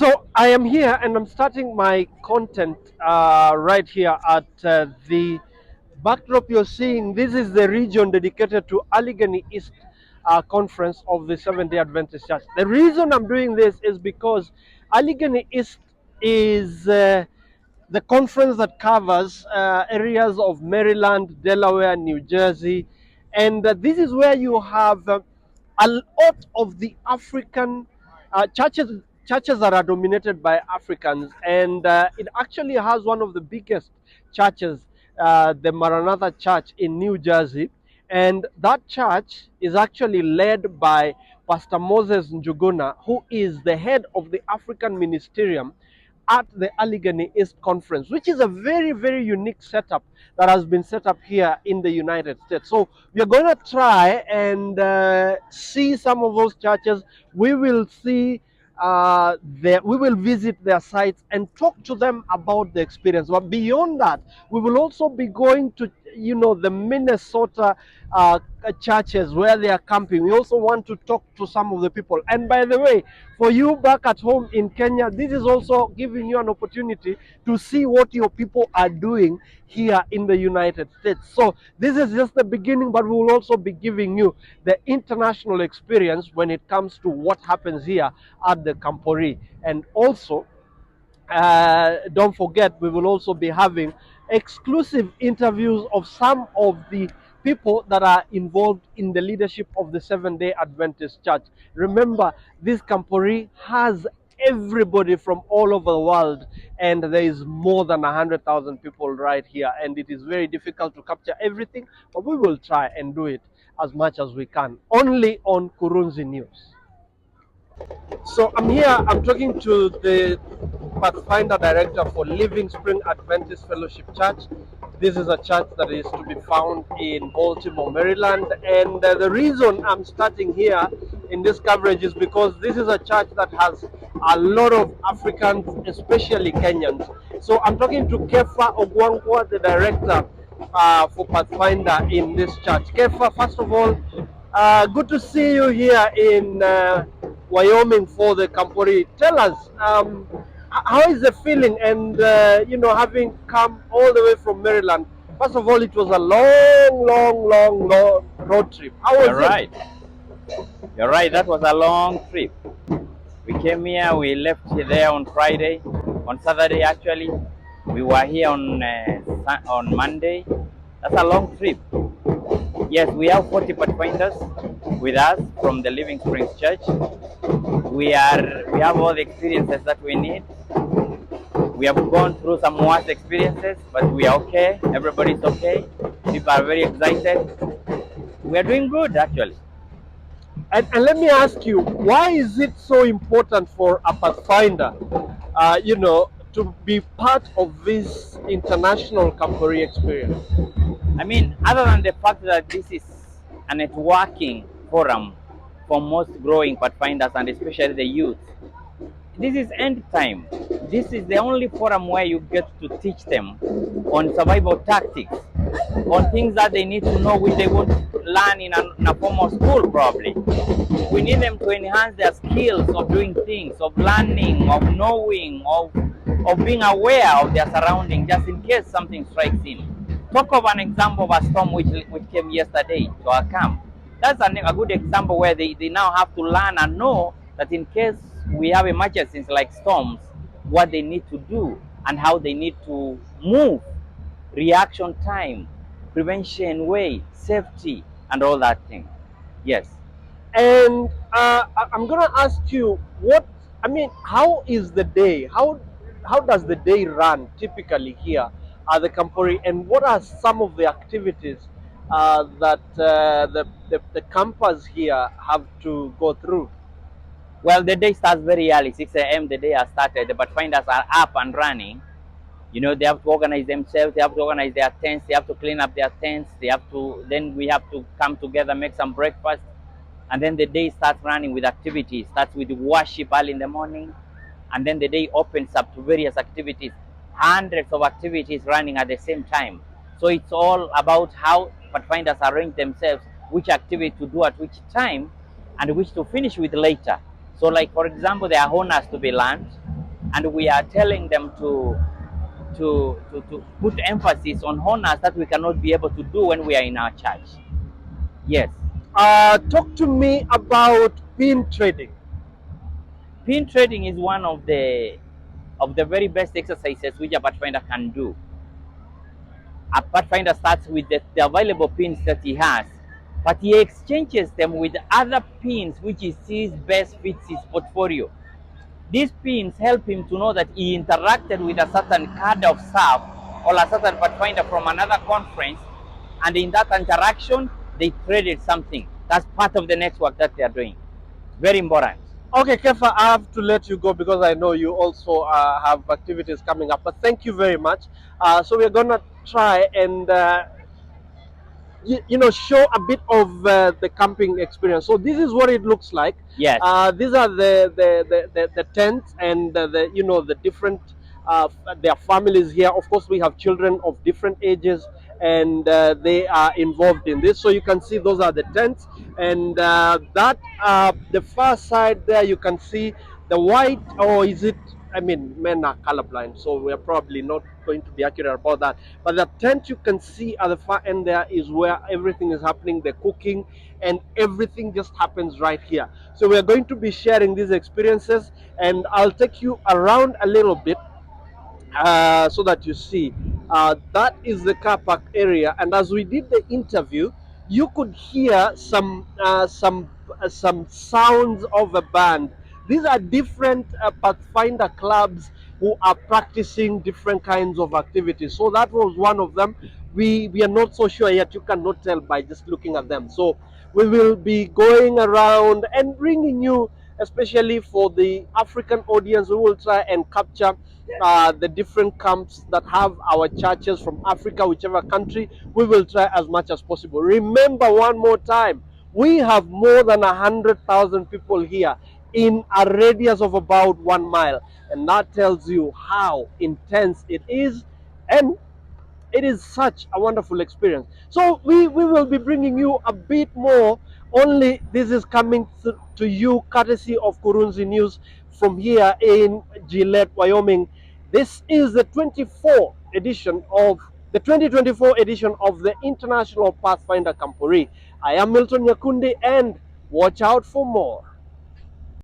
So I am here and I'm starting my content right here at the backdrop you're seeing. This is the region dedicated to Allegheny East conference of the Seventh-day Adventist Church. The reason I'm doing this is because Allegheny East is the conference that covers areas of Maryland, Delaware, New Jersey, and this is where you have a lot of the African churches that are dominated by Africans, and it actually has one of the biggest churches, the Maranatha Church in New Jersey, and that church is actually led by Pastor Moses Njuguna, who is the head of the African Ministerium at the Allegheny East Conference, which is a very, very unique setup that has been set up here in the United States. So we are going to try and see some of those churches. We will see we will visit their sites and talk to them about the experience. But beyond that, we will also be going to, the Minnesota churches where they are camping. We also want to talk to some of the people. And by the way, for you back at home in Kenya, this is also giving you an opportunity to see what your people are doing here in the United States. So this is just the beginning, but we will also be giving you the international experience when it comes to what happens here at the Camporee. And also, don't forget, we will also be having exclusive interviews of some of the people that are involved in the leadership of the Seventh-day Adventist Church. Remember, this Camporee has everybody from all over the world, and there is more than 100,000 people right here, and it is very difficult to capture everything, but we will try and do it as much as we can, only on Kurunzi News. So I'm here, I'm talking to the Pathfinder Director for Living Spring Adventist Fellowship Church. This is a church that is to be found in Baltimore, Maryland. And the reason I'm starting here in this coverage is because this is a church that has a lot of Africans, especially Kenyans. So I'm talking to Kefa Ogwankwa, the Director for Pathfinder in this church. Kefa, first of all, good to see you here in Wyoming for the Camporee. Tell us, how is the feeling, and having come all the way from Maryland? First of all, it was a long road trip. How was You're right. You're right. That was a long trip. We came here. We left there on Friday, on Saturday actually. We were here on Monday. That's a long trip. Yes, we have 40 pathfinders with us from the Living Springs Church. We have all the experiences that we need. We have gone through some worse experiences, but we are okay. Everybody's okay. People are very excited. We are doing good actually. And let me ask you, why is it so important for a Pathfinder, to be part of this international Camporee experience? I mean, other than the fact that this is a networking forum for most growing pathfinders and especially the youth, this is end time. This is the only forum where you get to teach them on survival tactics, on things that they need to know which they won't learn in a formal school probably. We need them to enhance their skills of doing things, of learning, of knowing, of being aware of their surroundings just in case something strikes in. Talk of an example of a storm which came yesterday to our camp. That's a good example where they now have to learn and know that in case we have emergencies like storms, what they need to do and how they need to move, reaction time, prevention way, safety, and all that thing. Yes. And I'm gonna ask you, how is the day? How does the day run typically here at the Camporee, and what are some of the activities that the campers here have to go through? Well, the day starts very early, 6 a.m. The day has started. The pathfinders are up and running. You know, they have to organize themselves. They have to organize their tents. They have to clean up their tents. Then we have to come together, make some breakfast. And then the day starts running with activities. Starts with worship early in the morning. And then the day opens up to various activities. Hundreds of activities running at the same time. So it's all about how pathfinders arrange themselves, which activity to do at which time, and which to finish with later. So like, for example, there are honors to be learned. and we are telling them to put emphasis on honors that we cannot be able to do when we are in our church. Yes. Talk to me about pin trading. Pin trading is one of the very best exercises which a pathfinder can do. A pathfinder starts with the available pins that he has, but he exchanges them with other pins which he sees best fits his portfolio. These pins help him to know that he interacted with a certain card of staff or a certain pathfinder from another conference, and in that interaction, they traded something. That's part of the network that they are doing. Very important. Okay, Kefa, I have to let you go because I know you also have activities coming up. But thank you very much. So we're gonna try and show a bit of the camping experience. So this is what it looks like. Yes. These are the tents and the different their families here. Of course, we have children of different ages, and they are involved in this. So you can see those are the tents, and that the far side there you can see the white, or is it? I mean, men are colorblind, so we're probably not going to be accurate about that. But the tent you can see at the far end there is where everything is happening, the cooking, and everything just happens right here. So we're going to be sharing these experiences, and I'll take you around a little bit so that you see. That is the car park area, and as we did the interview, you could hear some sounds of a band. These are different Pathfinder clubs who are practicing different kinds of activities. So that was one of them. We are not so sure yet. You cannot tell by just looking at them. So we will be going around and bringing you, especially for the African audience, we will try and capture the different camps that have our churches from Africa, whichever country. We will try as much as possible. Remember one more time, we have more than 100,000 people here in a radius of about 1 mile, and that tells you how intense it is, and it is such a wonderful experience. So we will be bringing you a bit more. Only this is coming to you courtesy of Kurunzi News from here in Gillette, Wyoming. This is the 2024 edition of the International Pathfinder Camporee. I am Milton Yakundi, and watch out for more.